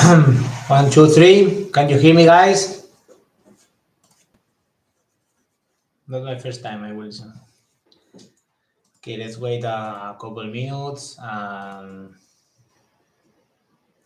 One, two, three. Can you hear me, guys? Not my first time, I will say. Okay, let's wait a couple minutes and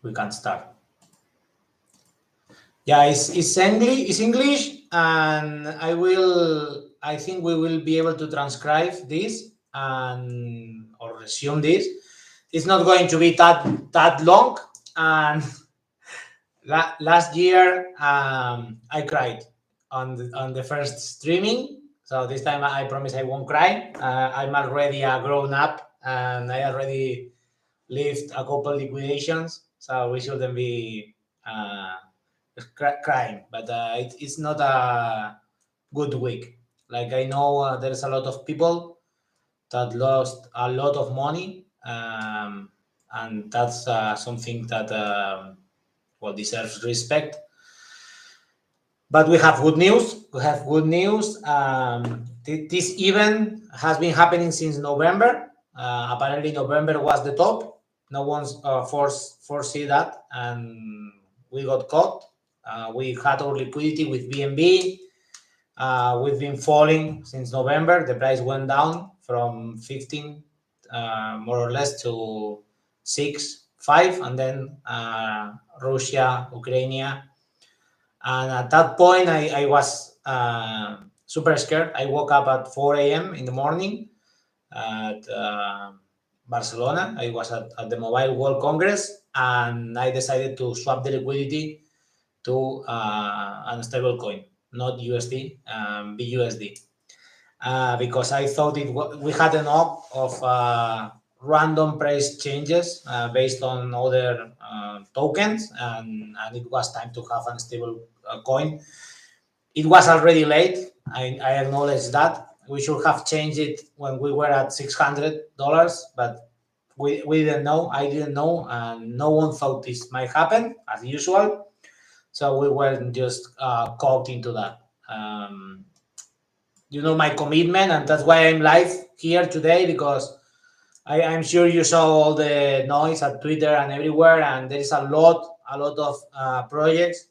we can start. Yeah, it's English, and I think we will be able to transcribe this and or resume this. It's not going to be that long. And last year, I cried on the first streaming. So this time I promise I won't cry. I'm already a grown up and I already lived a couple liquidations, so we shouldn't be crying. But it's not a good week. Like I know there's a lot of people that lost a lot of money, and that's something that deserves respect. But we have good news. This event has been happening since November. Apparently, November was the top. No one's foresee that, and we got caught. We had our liquidity with BNB. We've been falling since November. The price went down from 15, more or less, to 6, 5, and then Russia, Ukraine. And at that point, I was super scared. I woke up at 4 a.m. in the morning at Barcelona. I was at the Mobile World Congress, and I decided to swap the liquidity to an stable coin, not USD, BUSD, because I thought we had enough of random price changes based on other tokens, and it was time to have a stable coin. It was already late. I acknowledge that. We should have changed it when we were at $600, but we didn't know. I didn't know, and no one thought this might happen, as usual. So we weren't just caught into that. My commitment, and that's why I'm live here today, because I'm sure you saw all the noise at Twitter and everywhere, and there is a lot of projects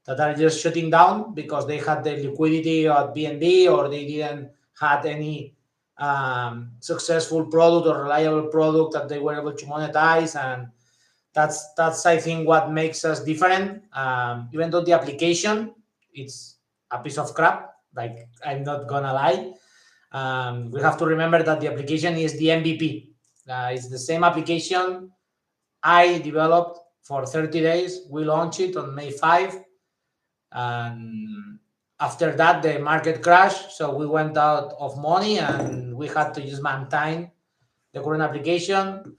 that are just shutting down because they had the liquidity at BNB, or they didn't had any successful product or reliable product that they were able to monetize. And that's I think what makes us different. Even though the application, it's a piece of crap, like I'm not gonna lie. We have to remember that the application is the MVP. It's the same application I developed for 30 days. We launched it on May 5. And after that, the market crashed. So we went out of money and we had to just maintain the current application.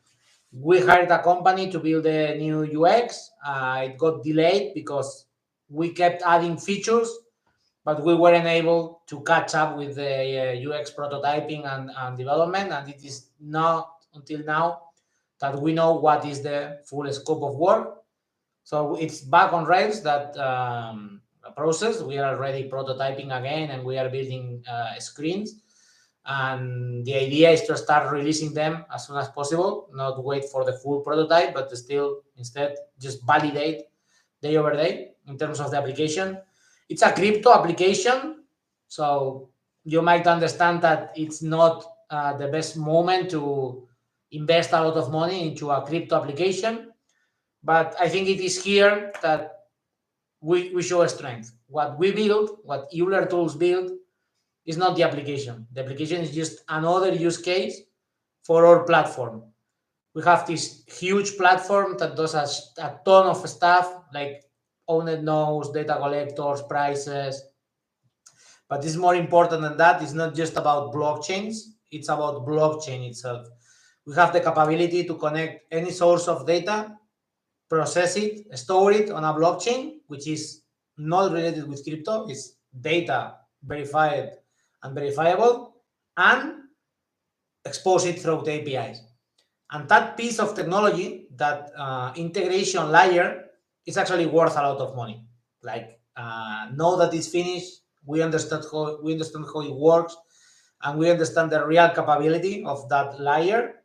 We hired a company to build a new UX. It got delayed because we kept adding features, but we weren't able to catch up with the UX prototyping and development. And it is not until now that we know what is the full scope of work. So it's back on rails, that process. We are already prototyping again, and we are building screens. And the idea is to start releasing them as soon as possible, not wait for the full prototype, but instead just validate day over day in terms of the application. It's a crypto application, so you might understand that it's not the best moment to invest a lot of money into a crypto application. But I think it is here that we show strength. What we build, what Euler Tools build, is not the application. The application is just another use case for our platform. We have this huge platform that does a ton of stuff, like owned nodes, data collectors, prices. But it's more important than that. It's not just about blockchains. It's about blockchain itself. We have the capability to connect any source of data, process it, store it on a blockchain, which is not related with crypto. It's data verified and verifiable, and expose it through the APIs. And that piece of technology, that integration layer, is actually worth a lot of money. Like, now that it's finished, we understand how it works, and we understand the real capability of that layer.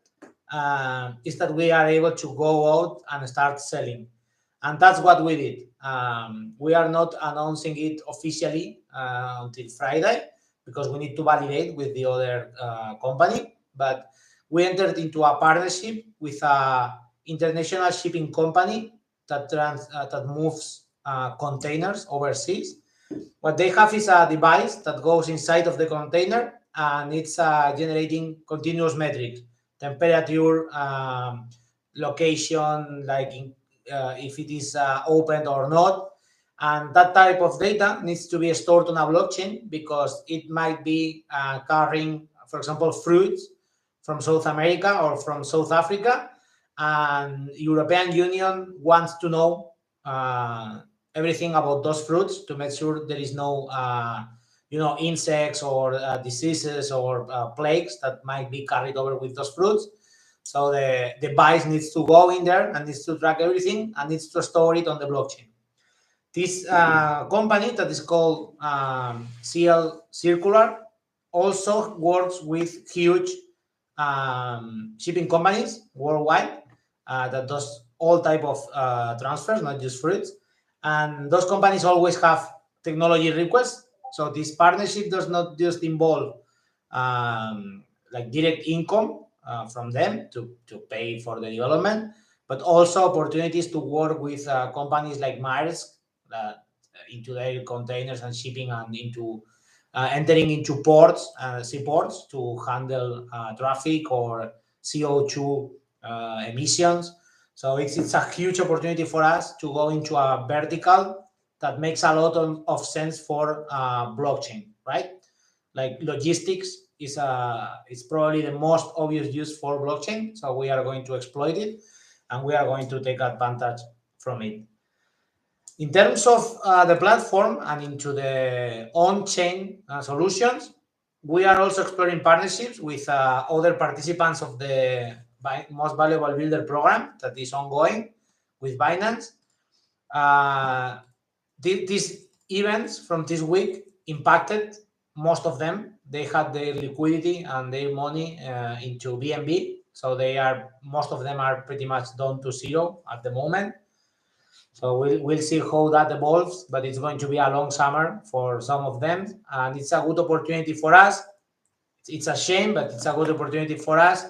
Is that we are able to go out and start selling. And that's what we did. We are not announcing it officially until Friday because we need to validate with the other company. But we entered into a partnership with a international shipping company that moves containers overseas. What they have is a device that goes inside of the container, and it's generating continuous metrics: temperature, location, like if it is opened or not. And that type of data needs to be stored on a blockchain because it might be carrying, for example, fruits from South America or from South Africa, and European Union wants to know everything about those fruits to make sure there is no insects or diseases or plagues that might be carried over with those fruits. So the device needs to go in there and needs to track everything and needs to store it on the blockchain. This company that is called CL Circular also works with huge shipping companies worldwide that does all type of transfers, not just fruits. And those companies always have technology requests. So this partnership does not just involve like direct income from them to pay for the development, but also opportunities to work with companies like Maersk into their containers and shipping and into entering into ports, seaports to handle traffic or CO2 emissions. So it's a huge opportunity for us to go into a vertical that makes a lot of sense for blockchain, right? Like logistics is probably the most obvious use for blockchain. So we are going to exploit it and we are going to take advantage from it. In terms of the platform and into the on-chain solutions, we are also exploring partnerships with other participants of the Most Valuable Builder program that is ongoing with Binance. These events from this week impacted most of them. They had their liquidity and their money into BNB, so most of them are pretty much down to zero at the moment. So we'll see how that evolves, but it's going to be a long summer for some of them, and it's a good opportunity for us. It's a shame, but it's a good opportunity for us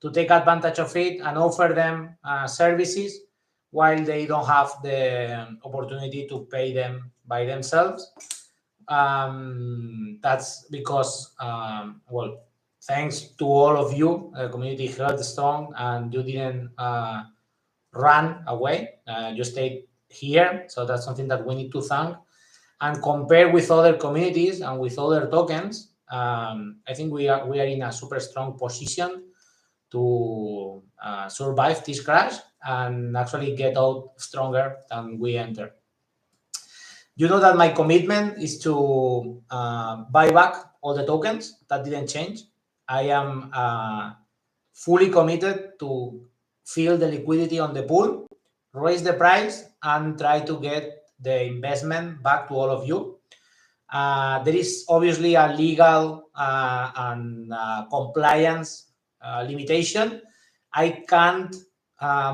to take advantage of it and offer them services while they don't have the opportunity to pay them by themselves. That's because, thanks to all of you, the community held strong and you didn't run away. You stayed here. So that's something that we need to thank. And compare with other communities and with other tokens, I think we are in a super strong position to survive this crash and actually get out stronger than we entered. You know that my commitment is to buy back all the tokens. That didn't change. I am fully committed to fill the liquidity on the pool, raise the price, and try to get the investment back to all of you. There is obviously a legal and compliance limitation. I can't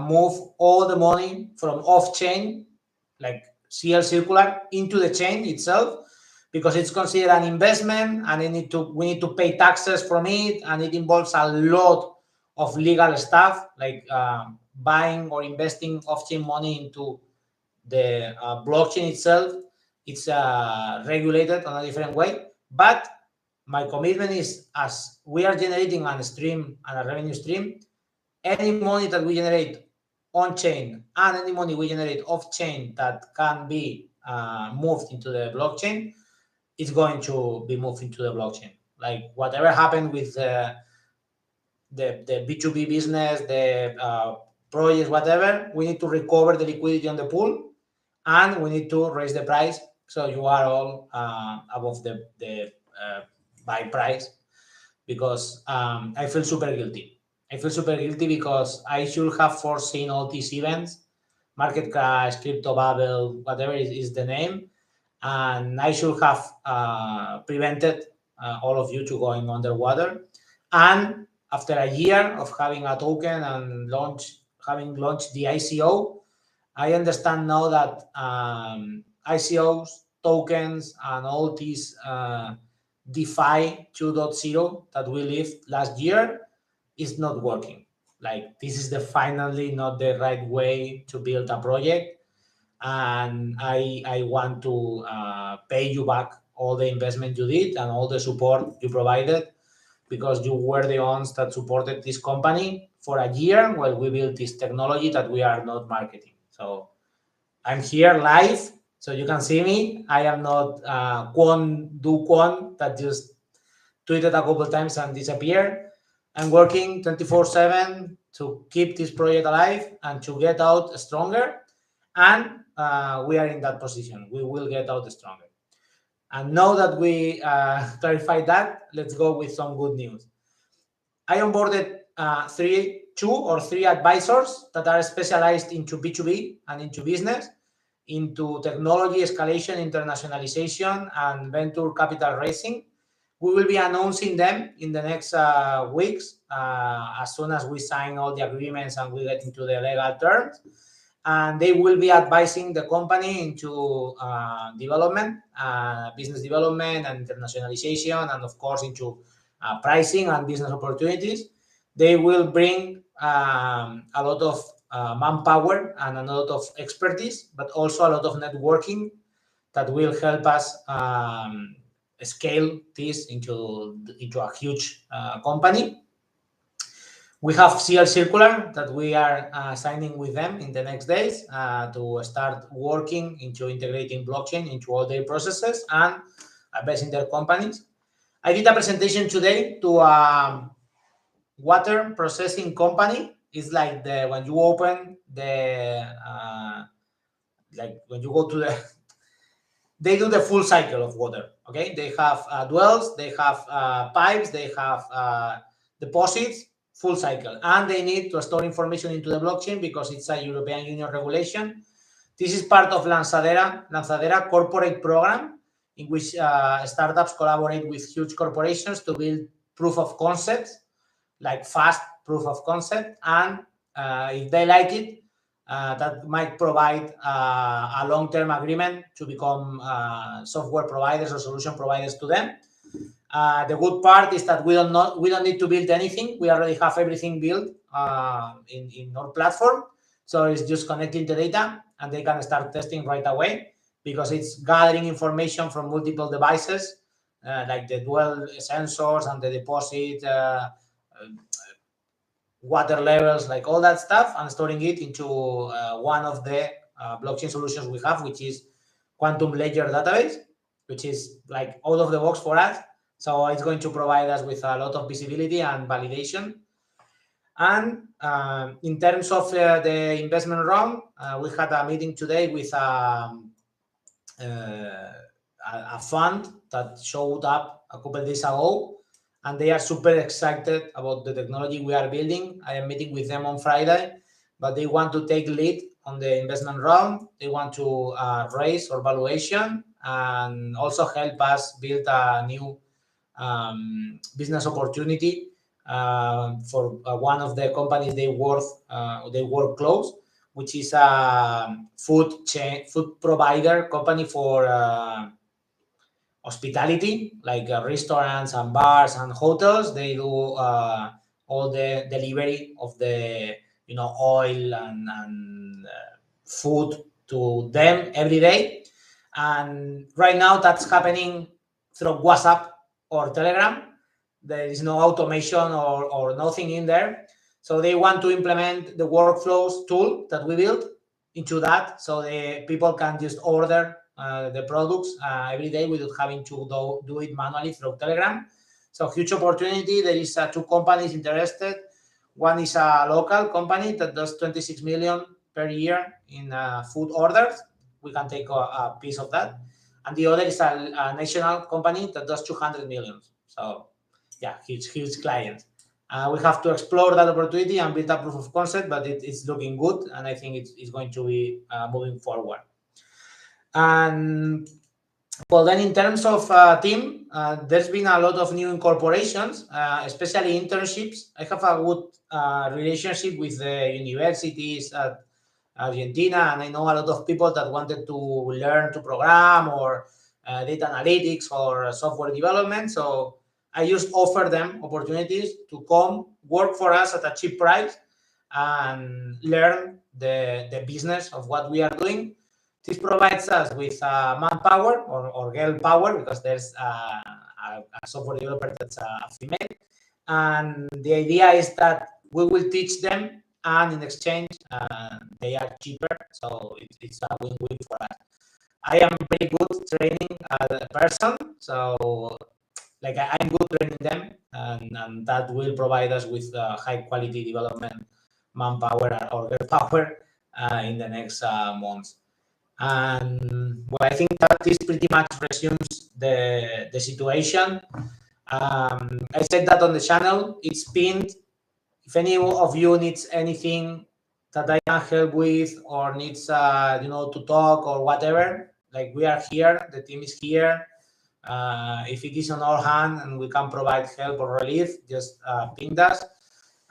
move all the money from off-chain, like CL Circular, into the chain itself, because it's considered an investment and we need to pay taxes from it, and it involves a lot of legal stuff, like buying or investing off-chain money into the blockchain itself. It's regulated on a different way. But my commitment is, as we are generating a stream and a revenue stream, any money that we generate on chain and any money we generate off chain that can be moved into the blockchain, it's going to be moved into the blockchain. Like whatever happened with the B2B business, the projects, whatever, we need to recover the liquidity on the pool and we need to raise the price so you are all above the buy price, because I feel super guilty. I feel super guilty because I should have foreseen all these events, market crash, crypto bubble, whatever is the name, and I should have prevented all of you to going underwater. And after a year of having a token and having launched the ICO, I understand now that ICOs, tokens, and all these DeFi 2.0 that we lived last year is not working. Like, this is finally not the right way to build a project, and I want to pay you back all the investment you did and all the support you provided, because you were the ones that supported this company for a year while we built this technology that we are not marketing. So I'm here live, so you can see me. I am not Kwon that just tweeted a couple times and disappeared. I'm working 24/7 to keep this project alive and to get out stronger. And we are in that position. We will get out stronger. And now that we clarified that, let's go with some good news. I onboarded two or three advisors that are specialized into B2B and into business, into technology escalation, internationalization, and venture capital raising. We will be announcing them in the next weeks as soon as we sign all the agreements and we get into the legal terms. And they will be advising the company into development, business development and internationalization, and of course into pricing and business opportunities. They will bring a lot of manpower and a lot of expertise, but also a lot of networking that will help us scale this into a huge company. We have CL Circular that we are signing with them in the next days to start working into integrating blockchain into all their processes and investing in their companies. I did a presentation today to a water processing company. It's like when you open the like when you go to the they do the full cycle of water. Okay, they have wells, they have pipes, they have deposits, full cycle, and they need to store information into the blockchain because it's a European Union regulation. This is part of Lanzadera corporate program, in which startups collaborate with huge corporations to build proof of concepts, like fast proof of concept, and if they like it, that might provide a long-term agreement to become software providers or solution providers to them. The good part is that we don't need to build anything. We already have everything built in our platform. So it's just connecting the data and they can start testing right away, because it's gathering information from multiple devices, like the dual sensors and the deposit, water levels, like all that stuff, and storing it into one of the blockchain solutions we have, which is Quantum Ledger database, which is like out of the box for us. So it's going to provide us with a lot of visibility and validation. And in terms of the investment round, we had a meeting today with a fund that showed up a couple of days ago, and they are super excited about the technology we are building. I am meeting with them on Friday, but they want to take lead on the investment round. They want to raise our valuation and also help us build a new business opportunity for one of the companies they work close, which is a food provider company for hospitality, like restaurants and bars and hotels. They do all the delivery of the oil and food to them every day. And right now that's happening through WhatsApp or Telegram. There is no automation or nothing in there. So they want to implement the workflows tool that we built into that, so the people can just order the products every day without having to do it manually through Telegram. So huge opportunity. There is two companies interested. One is a local company that does 26 million per year in food orders. We can take a piece of that. And the other is a national company that does 200 million. So yeah, huge clients. We have to explore that opportunity and build a proof of concept, but it's looking good, and I think it's going to be moving forward. And well, then in terms of team, there's been a lot of new incorporations, especially internships. I have a good relationship with the universities at Argentina, and I know a lot of people that wanted to learn to program or data analytics or software development. So I just offer them opportunities to come work for us at a cheap price and learn the business of what we are doing. This provides us with manpower or girl power, because there's a software developer that's a female. And the idea is that we will teach them, and in exchange, they are cheaper. So it's a win-win for us. I am very good training a person, so like I'm good training them, and that will provide us with high quality development manpower or girl power in the next months. And well, I think that this pretty much resumes the situation. I said that on the channel, it's pinned. If any of you needs anything that I can help with, or needs to talk or whatever, like, we are here, the team is here. If it is on our hand and we can provide help or relief, just ping us,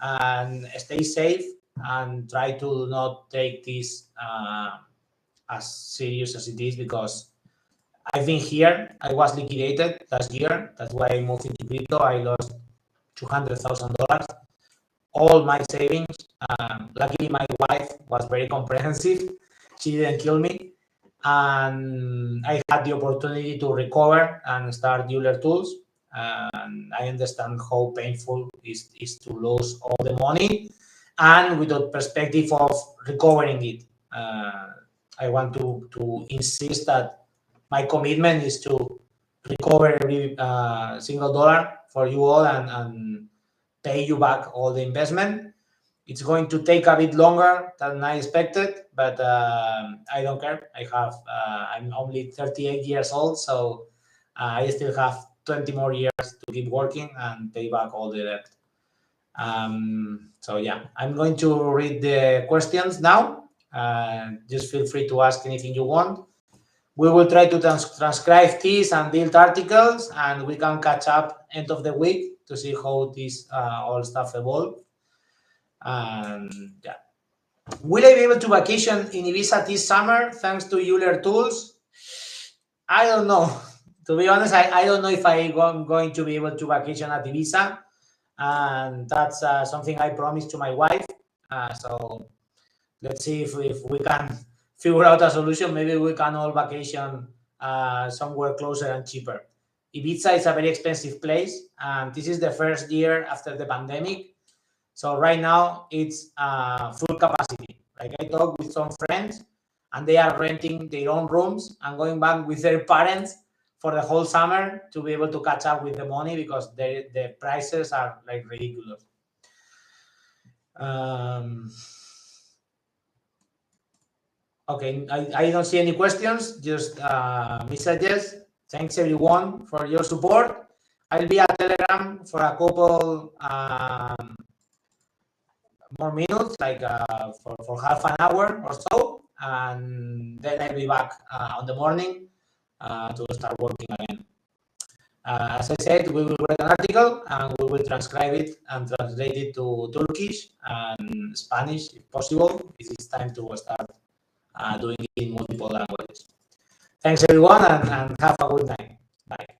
and stay safe, and try to not take this as serious as it is, because I've been here. I was liquidated last year. That's why I moved into crypto. I lost $200,000, all my savings. Luckily, my wife was very comprehensive. She didn't kill me. And I had the opportunity to recover and start Euler Tools. And I understand how painful it is to lose all the money, and with the perspective of recovering it. I want to insist that my commitment is to recover every single dollar for you all, and pay you back all the investment. It's going to take a bit longer than I expected, but I don't care. I'm only 38 years old, so I still have 20 more years to keep working and pay back all the debt. So yeah, I'm going to read the questions now. Just feel free to ask anything you want. We will try to transcribe this and build articles, and we can catch up end of the week to see how this all stuff evolve. And yeah, will I be able to vacation in Ibiza this summer thanks to Euler Tools? I don't know. To be honest, I don't know if I'm going to be able to vacation at Ibiza, and that's something I promised to my wife. So let's see if we can figure out a solution. Maybe we can all vacation somewhere closer and cheaper. Ibiza is a very expensive place, and this is the first year after the pandemic. So right now it's full capacity. Like, I talked with some friends, and they are renting their own rooms and going back with their parents for the whole summer to be able to catch up with the money, because the prices are like ridiculous. Okay, I don't see any questions, just messages. Thanks everyone for your support. I'll be at Telegram for a couple more minutes, like for half an hour or so, and then I'll be back on the morning to start working again. As I said, we will write an article and we will transcribe it and translate it to Turkish and Spanish if possible. It is time to start doing it in multiple languages. Thanks everyone, and have a good night. Bye.